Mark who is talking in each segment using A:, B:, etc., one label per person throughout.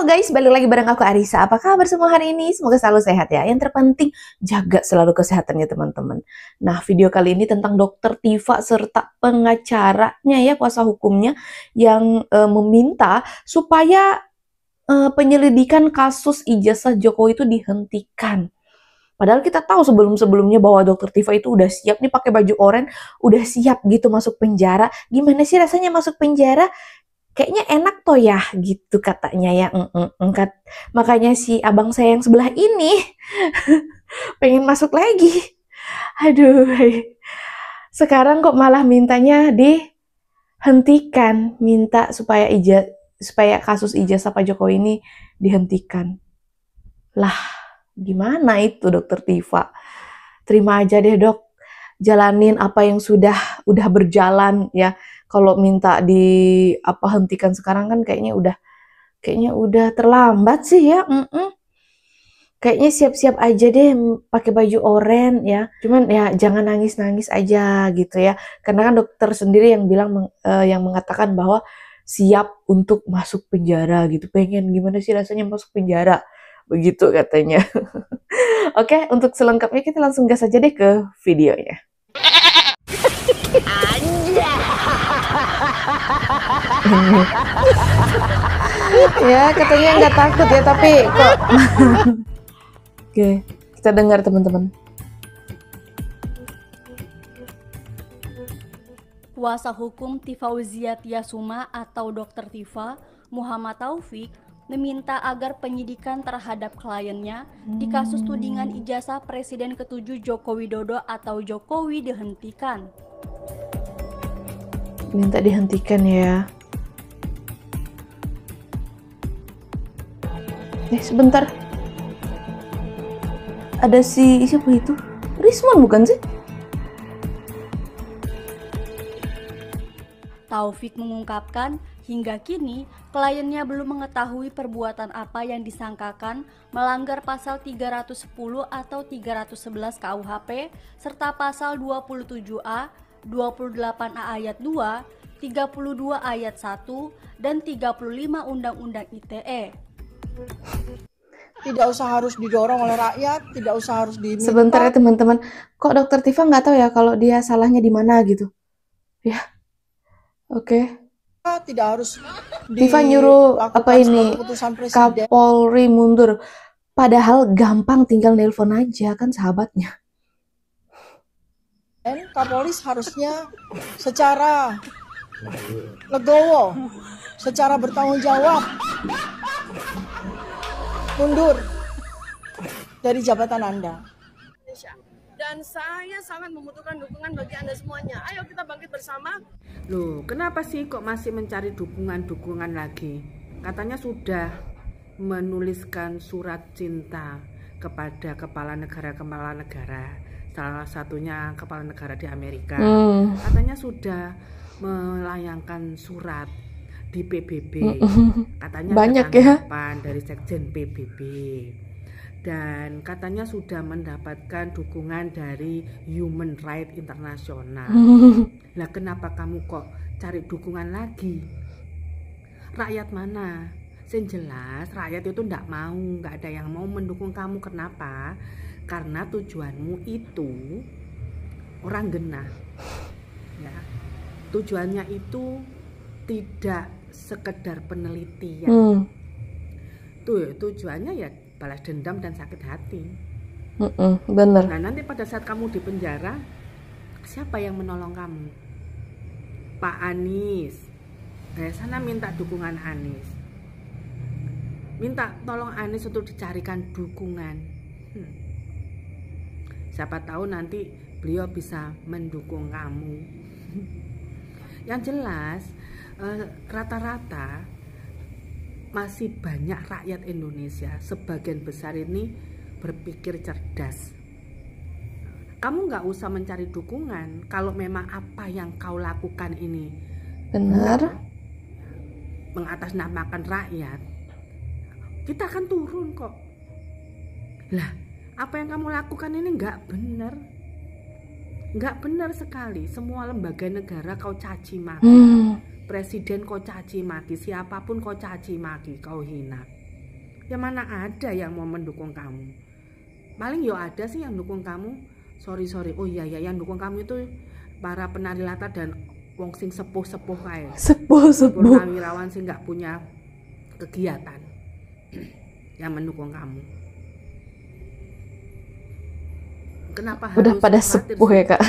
A: Halo guys, balik lagi bareng aku Arisa. Apa kabar semua hari ini? Semoga selalu sehat ya. Yang terpenting, jaga selalu kesehatannya teman-teman. Nah, video kali ini tentang Dokter Tiva serta pengacaranya ya, kuasa hukumnya yang meminta supaya penyelidikan kasus ijazah Jokowi itu dihentikan. Padahal kita tahu sebelum-sebelumnya bahwa Dokter Tiva itu udah siap nih pakai baju oranye, udah siap gitu masuk penjara. Gimana sih rasanya masuk penjara? Kayaknya enak toh ya gitu katanya ya. Makanya si abang saya yang sebelah ini pengen masuk lagi. Aduh, sekarang kok malah mintanya dihentikan, minta supaya kasus ijazah Pak Jokowi ini dihentikan. Lah, gimana itu Dokter Tiva? Terima aja deh dok, jalanin apa yang udah berjalan ya. Kalau minta hentikan sekarang kan kayaknya udah terlambat sih ya. Kayaknya siap-siap aja deh pakai baju oranye ya. Cuman ya jangan nangis-nangis aja gitu ya. Karena kan dokter sendiri yang bilang yang mengatakan bahwa siap untuk masuk penjara gitu. Pengen gimana sih rasanya masuk penjara? Begitu katanya. Oke, untuk selengkapnya kita langsung gas aja deh ke videonya. Ya katanya nggak takut ya, tapi kok oke, kita dengar teman-teman.
B: Kuasa hukum Tifauzia Tiasuma atau Dokter Tiva, Muhammad Taufik, meminta agar penyidikan terhadap kliennya di kasus tudingan ijazah Presiden ke-7 Joko Widodo atau Jokowi dihentikan.
A: Minta dihentikan ya. Sebentar. Ada siapa itu? Rismon bukan sih?
B: Taufik mengungkapkan hingga kini kliennya belum mengetahui perbuatan apa yang disangkakan melanggar pasal 310 atau 311 KUHP serta pasal 27A, 28A ayat 2, 32 ayat 1, dan 35 Undang-Undang ITE.
C: Tidak usah harus didorong oleh rakyat, tidak usah harus diminta.
A: Sebentar ya teman-teman, kok Dokter Tiva nggak tahu ya kalau dia salahnya di mana gitu? Ya, oke.
C: Tidak harus
A: Tiva nyuruh Kapolri mundur. Padahal gampang tinggal nelpon aja kan sahabatnya.
C: Dan Kapolri harusnya secara legowo, secara bertanggung jawab mundur dari jabatan Anda.
D: Dan saya sangat membutuhkan dukungan bagi Anda semuanya. Ayo kita bangkit bersama.
E: Loh, kenapa sih kok masih mencari dukungan lagi? Katanya sudah menuliskan surat cinta kepada kepala negara, salah satunya kepala negara di Amerika. Katanya sudah melayangkan surat di PBB. Katanya
A: banyak
E: ya dari Sekjen PBB. Dan katanya sudah mendapatkan dukungan dari Human Rights International. Lah kenapa kamu kok cari dukungan lagi? Rakyat mana? Yang jelas rakyat itu nggak ada yang mau mendukung kamu. Kenapa? Karena tujuanmu itu orang genah. Ya. Tujuannya itu tidak sekedar penelitian. Tujuannya ya balas dendam dan sakit hati.
A: Bener.
E: Nah nanti pada saat kamu di penjara, siapa yang menolong kamu? Pak Anies. Sana minta dukungan Anies. Minta tolong Anies untuk dicarikan dukungan. Siapa tahu nanti beliau bisa mendukung kamu. Yang jelas rata-rata masih banyak rakyat Indonesia, sebagian besar ini berpikir cerdas. Kamu nggak usah mencari dukungan kalau memang apa yang kau lakukan ini
A: benar,
E: mengatasnamakan rakyat. Kita akan turun kok. Lah, apa yang kamu lakukan ini nggak benar. Nggak benar sekali. Semua lembaga negara kau caci maki. Presiden kau caci maki, siapapun kau caci maki, kau hina. Ya mana ada yang mau mendukung kamu. Paling yo ada sih yang dukung kamu. Sorry. Oh iya yang dukung kamu itu para penari latar dan wong sing sepuh-sepuh kae.
A: Sepuh.
E: Purnawirawan sing nggak punya kegiatan yang mendukung kamu. Kenapa
A: Udah
E: harus
A: pada
E: khawatir
A: sepuh
E: sih?
A: ya, Kak.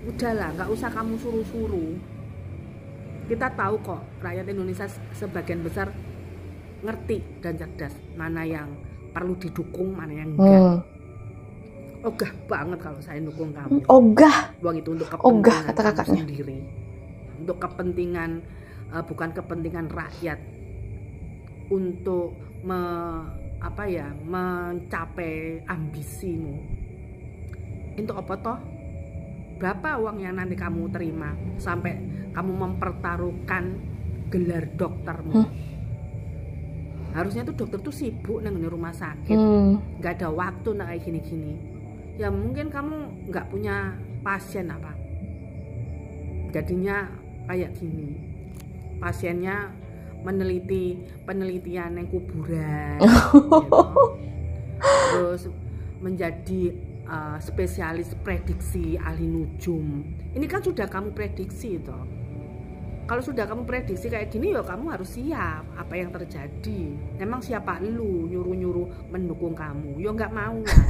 E: Udahlah, nggak usah kamu suruh-suruh. Kita tahu kok rakyat Indonesia sebagian besar ngerti dan cerdas mana yang perlu didukung, mana yang enggak. Ogah banget kalau saya dukung kamu.
A: Ogah.
E: Uang itu untuk
A: Ogah,
E: kepentingan
A: kata
E: kamu
A: kakaknya.
E: sendiri, untuk kepentingan bukan kepentingan rakyat, untuk mencapai ambisimu. Untuk apa toh? Berapa uang yang nanti kamu terima sampai kamu mempertaruhkan gelar doktermu? Harusnya tuh dokter tuh sibuk nang rumah sakit, nggak ada waktu nak kayak gini-gini. Ya mungkin kamu nggak punya pasien apa, jadinya kayak gini. Pasiennya meneliti penelitian yang kuburan, gitu. Terus menjadi spesialis prediksi ahli nujum. Ini kan sudah kamu prediksi toh. Kalau sudah kamu prediksi kayak gini ya kamu harus siap apa yang terjadi. Emang siapa lu nyuruh-nyuruh mendukung kamu? Ya nggak mau lah.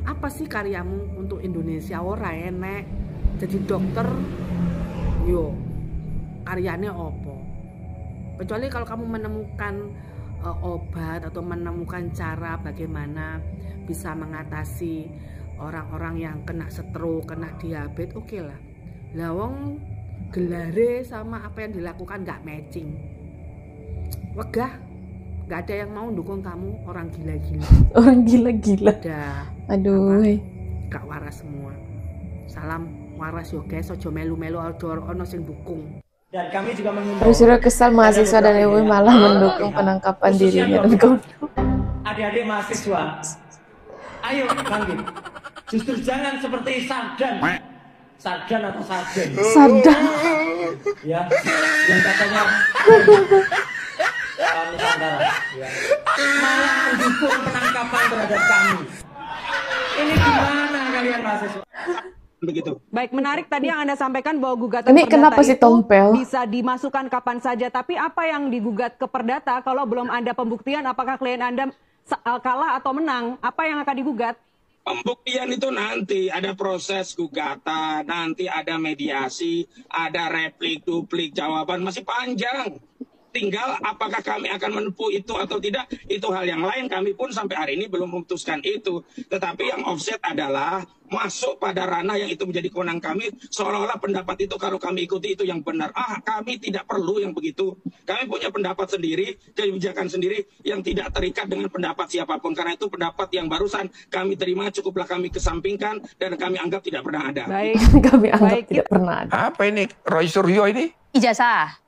E: Apa sih karyamu untuk Indonesia? Ora enek. Jadi dokter yo karyanya opo? Kecuali kalau kamu menemukan obat atau menemukan cara bagaimana bisa mengatasi orang-orang yang kena stroke, kena diabetes, oke lah. Lah wong gelare sama apa yang dilakukan nggak matching. Wegah, nggak ada yang mau dukung kamu, orang gila-gila.
A: Orang gila-gila.
E: Udah,
A: Aduh.
E: gak waras semua. Salam waras yo guys, ojo melu-melu ono sing dukung.
F: Dan kami juga mengimbau
A: Rusiro kesal mahasiswa dan MUI malah mendukung penangkapan dirinya dan kawan.
F: adik-adik mahasiswa, ayo bangkit. Justru jangan seperti sardan atau sarden.
A: Sadar.
F: Ya, yang katanya Nusantara. Ya. Malah mendukung penangkapan terhadap kami. Ini gimana kalian mahasiswa?
G: Begitu.
H: Baik, menarik tadi yang Anda sampaikan bahwa gugatan
A: Ini
H: perdata
A: kenapa si
H: itu
A: Tompel?
H: bisa dimasukkan kapan saja. Tapi apa yang digugat ke perdata kalau belum ada pembuktian apakah klien Anda kalah atau menang? Apa yang akan digugat?
G: Pembuktian itu nanti ada proses gugatan, nanti ada mediasi, ada replik, duplik, jawaban masih panjang. Tinggal apakah kami akan menempuh itu atau tidak, itu hal yang lain. Kami pun sampai hari ini belum memutuskan itu. Tetapi yang offset adalah masuk pada ranah yang itu menjadi kewenangan kami, seolah-olah pendapat itu kalau kami ikuti itu yang benar. Kami tidak perlu yang begitu. Kami punya pendapat sendiri, kebijakan sendiri yang tidak terikat dengan pendapat siapapun. Karena itu pendapat yang barusan kami terima cukuplah kami kesampingkan dan kami anggap tidak pernah ada.
H: Baik.
A: Kami anggap
H: Baik,
A: tidak pernah ada.
I: Apa ini Roy Suryo ini?
J: Ijazah.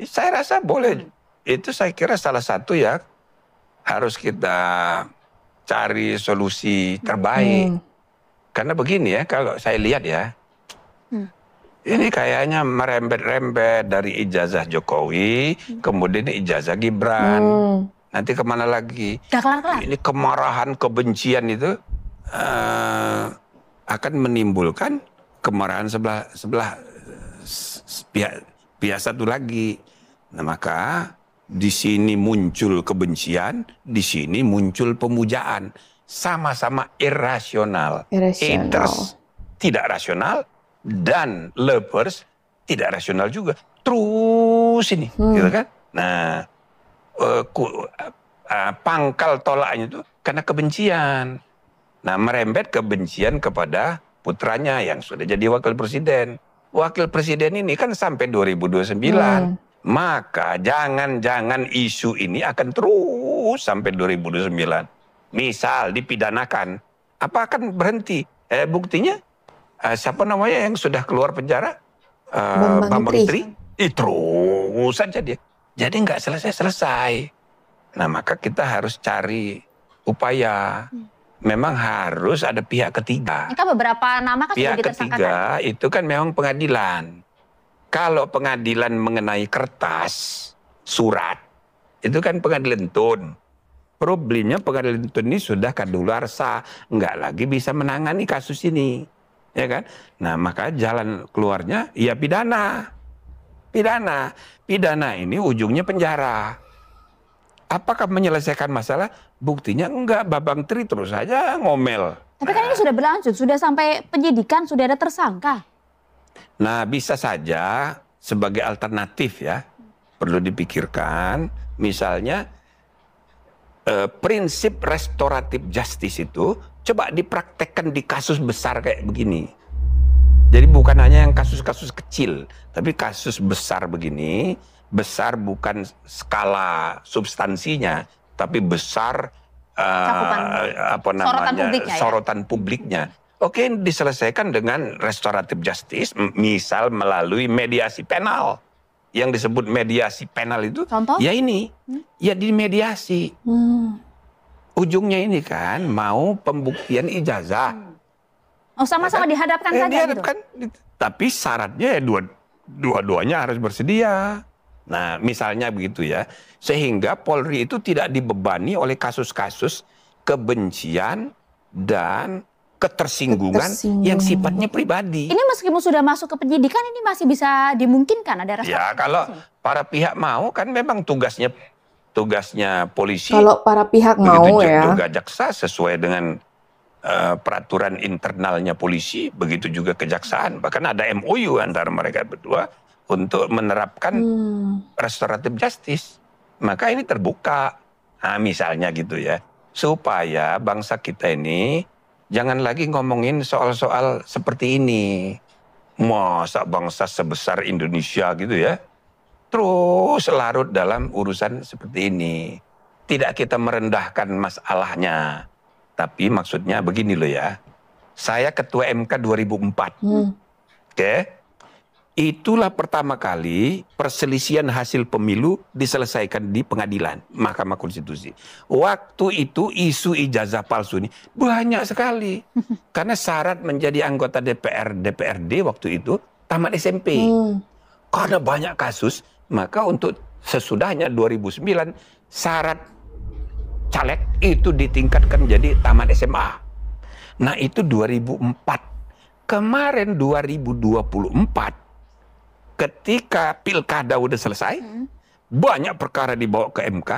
I: Saya rasa boleh. Itu saya kira salah satu ya harus kita cari solusi terbaik. Karena begini ya, kalau saya lihat ya, ini kayaknya merembet-rembet dari ijazah Jokowi, kemudian ijazah Gibran. Nanti kemana lagi?
J: Gak kelar-kelar.
I: Ini kemarahan, kebencian itu akan menimbulkan kemarahan sebelah pihak satu lagi. Nah, maka di sini muncul kebencian, di sini muncul pemujaan. Sama-sama irasional. Haters tidak rasional dan lovers tidak rasional juga. Terus ini, gitu kan? Nah, pangkal tolaknya itu karena kebencian. Nah, merembet kebencian kepada putranya yang sudah jadi wakil presiden. Wakil presiden ini kan sampai 2029. Maka jangan-jangan isu ini akan terus sampai 2029. Misal dipidanakan, apa akan berhenti? Buktinya siapa namanya yang sudah keluar penjara? Bambang Tri. Terus saja dia. Jadi nggak selesai-selesai. Nah, maka kita harus cari upaya. Memang harus ada pihak ketiga.
J: Ini kan beberapa nama kan sudah
I: Pihak ketiga itu kan memang pengadilan. Kalau pengadilan mengenai kertas, surat, Itu kan pengadilan tun. Problemnya pengadilan tun ini sudah kadaluarsa, nggak lagi bisa menangani kasus ini, ya kan? Nah, maka jalan keluarnya ya pidana. Pidana ini ujungnya penjara. Apakah menyelesaikan masalah? Buktinya enggak, Babang Tri terus saja ngomel.
J: Tapi kan ini sudah berlanjut, sudah sampai penyidikan, sudah ada tersangka.
I: Nah, bisa saja sebagai alternatif ya, perlu dipikirkan, misalnya prinsip restoratif justice itu coba dipraktekkan di kasus besar kayak begini. Jadi bukan hanya yang kasus-kasus kecil, tapi kasus besar begini, besar bukan skala substansinya, tapi besar apa namanya sorotan publiknya. Oke, diselesaikan dengan restoratif justice, misal melalui mediasi penal. Yang disebut mediasi penal itu,
J: contoh?
I: Ya ini, ya di mediasi. Ujungnya ini kan mau pembuktian ijazah.
J: Oh, sama-sama dihadapkan saja
I: dihadapkan,
J: gitu.
I: Tapi syaratnya ya dua-duanya harus bersedia. Nah, misalnya begitu ya, sehingga Polri itu tidak dibebani oleh kasus-kasus kebencian dan ketersinggungan yang sifatnya pribadi.
J: Ini meskipun sudah masuk ke penyidikan, ini masih bisa dimungkinkan ada rasa.
I: Ya, kalau para pihak mau kan memang tugasnya polisi.
A: Kalau para pihak mau ya.
I: Juga jaksa sesuai dengan peraturan internalnya polisi, begitu juga kejaksaan. Bahkan ada MOU antara mereka berdua untuk menerapkan restoratif justice. Maka ini terbuka. Nah, misalnya gitu ya. Supaya bangsa kita ini jangan lagi ngomongin soal-soal seperti ini. Masa bangsa sebesar Indonesia gitu ya, terus larut dalam urusan seperti ini. Tidak kita merendahkan masalahnya. Tapi maksudnya begini loh ya. Saya ketua MK 2004. Oke. Itulah pertama kali perselisihan hasil pemilu diselesaikan di pengadilan, Mahkamah Konstitusi. Waktu itu isu ijazah palsu ini banyak sekali. Karena syarat menjadi anggota DPRD waktu itu tamat SMP. Karena banyak kasus, maka untuk sesudahnya 2009 syarat caleg itu ditingkatkan jadi tamat SMA. Nah, itu 2004. Kemarin 2024 ketika pilkada udah selesai, banyak perkara dibawa ke MK,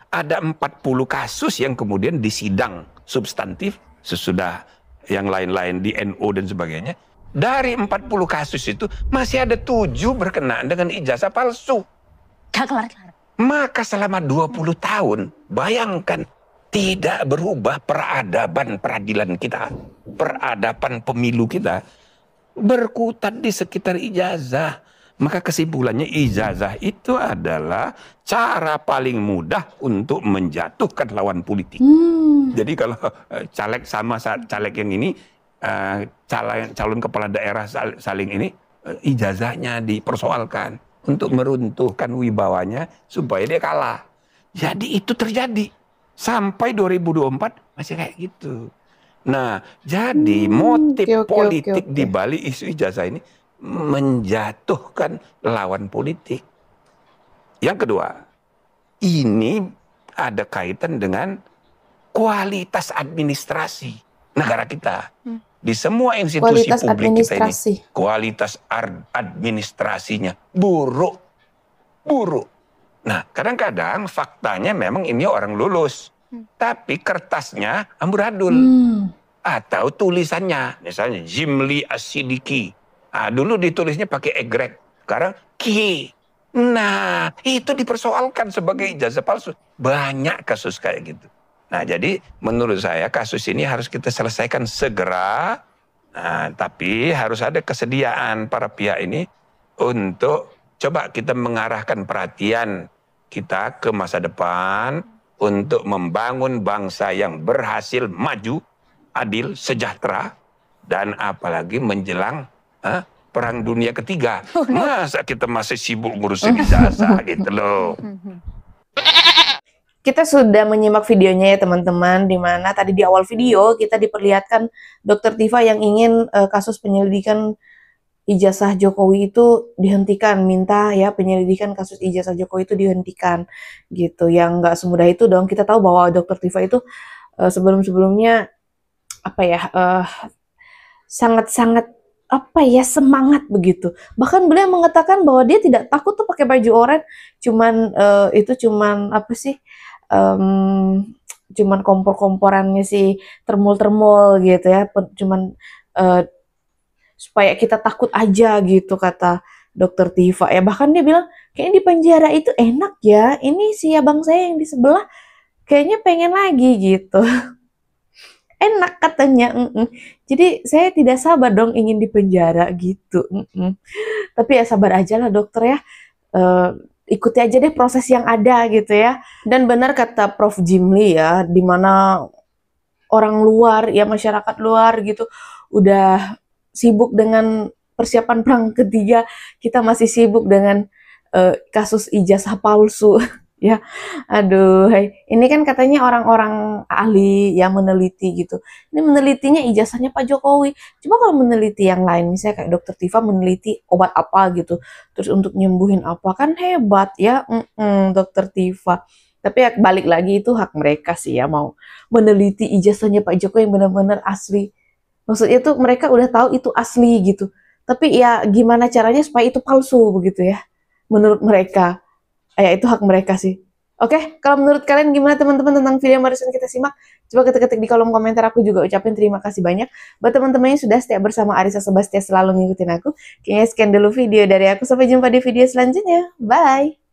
I: ada 40 kasus yang kemudian disidang substantif sesudah yang lain-lain di NO dan sebagainya. Dari 40 kasus itu masih ada 7 berkenaan dengan ijazah palsu.
J: Kelar-kelar.
I: Maka selama 20 tahun, bayangkan tidak berubah peradaban peradilan kita, peradaban pemilu kita, berkutat di sekitar ijazah. Maka kesimpulannya ijazah itu adalah cara paling mudah untuk menjatuhkan lawan politik. Jadi kalau caleg sama caleg yang ini, calon kepala daerah saling ini, ijazahnya dipersoalkan untuk meruntuhkan wibawanya supaya dia kalah. Jadi itu terjadi. Sampai 2024 masih kayak gitu. Nah, jadi motif politik di balik isu ijazah ini menjatuhkan lawan politik. Yang kedua, ini ada kaitan dengan kualitas administrasi negara kita. Di semua institusi publik kita ini, kualitas administrasinya buruk. Nah, kadang-kadang faktanya memang ini orang lulus, tapi kertasnya amburadul. Atau tulisannya, misalnya Jimli Asidiki. Dulu ditulisnya pakai egrek, sekarang ki. Nah, itu dipersoalkan sebagai ijazah palsu. Banyak kasus kayak gitu. Nah, jadi menurut saya kasus ini harus kita selesaikan segera. Nah, tapi harus ada kesediaan para pihak ini untuk coba kita mengarahkan perhatian kita ke masa depan untuk membangun bangsa yang berhasil maju, adil, sejahtera, dan apalagi menjelang Perang Dunia Ketiga. Masa kita masih sibuk ngurusin ijazah gitu loh.
A: Kita sudah menyimak videonya ya teman-teman, di mana tadi di awal video kita diperlihatkan Dr. Tifa yang ingin kasus penyelidikan ijazah Jokowi itu dihentikan, minta ya penyelidikan kasus ijazah Jokowi itu dihentikan gitu. Yang nggak semudah itu dong. Kita tahu bahwa Dr. Tifa itu sebelum-sebelumnya apa ya sangat-sangat apa ya semangat begitu. Bahkan beliau mengatakan bahwa dia tidak takut tuh pakai baju oranye, itu cuman apa sih? Cuman kompor-komporannya si termul-termul gitu ya, cuman supaya kita takut aja gitu kata Dr. Tifa ya. Bahkan dia bilang kayaknya di penjara itu enak ya, ini si abang saya yang di sebelah kayaknya pengen lagi gitu. Enak katanya. Jadi saya tidak sabar dong ingin di penjara gitu. Tapi ya sabar aja lah dokter ya. Ikuti aja deh proses yang ada gitu ya. Dan benar kata Prof. Jimli ya, dimana orang luar ya, masyarakat luar gitu udah sibuk dengan persiapan perang ketiga, kita masih sibuk dengan kasus ijazah palsu. Ya, aduh, ini kan katanya orang-orang ahli yang meneliti gitu. Ini menelitinya ijazahnya Pak Jokowi. Coba kalau meneliti yang lain, misalnya kayak Dr. Tifa meneliti obat apa gitu, terus untuk nyembuhin apa, kan hebat ya, Dr. Tifa. Tapi ya balik lagi itu hak mereka sih ya, mau meneliti ijazahnya Pak Jokowi yang benar-benar asli. Maksudnya tuh mereka udah tahu itu asli gitu. Tapi ya gimana caranya supaya itu palsu begitu ya, menurut mereka. Ya itu hak mereka sih. Oke, kalau menurut kalian gimana teman-teman tentang video yang barusan kita simak? Coba ketik-ketik di kolom komentar, aku juga ucapin terima kasih banyak buat teman-teman yang sudah setia bersama Arissa Sebastia selalu ngikutin aku. Kayaknya sekian dulu video dari aku, sampai jumpa di video selanjutnya. Bye!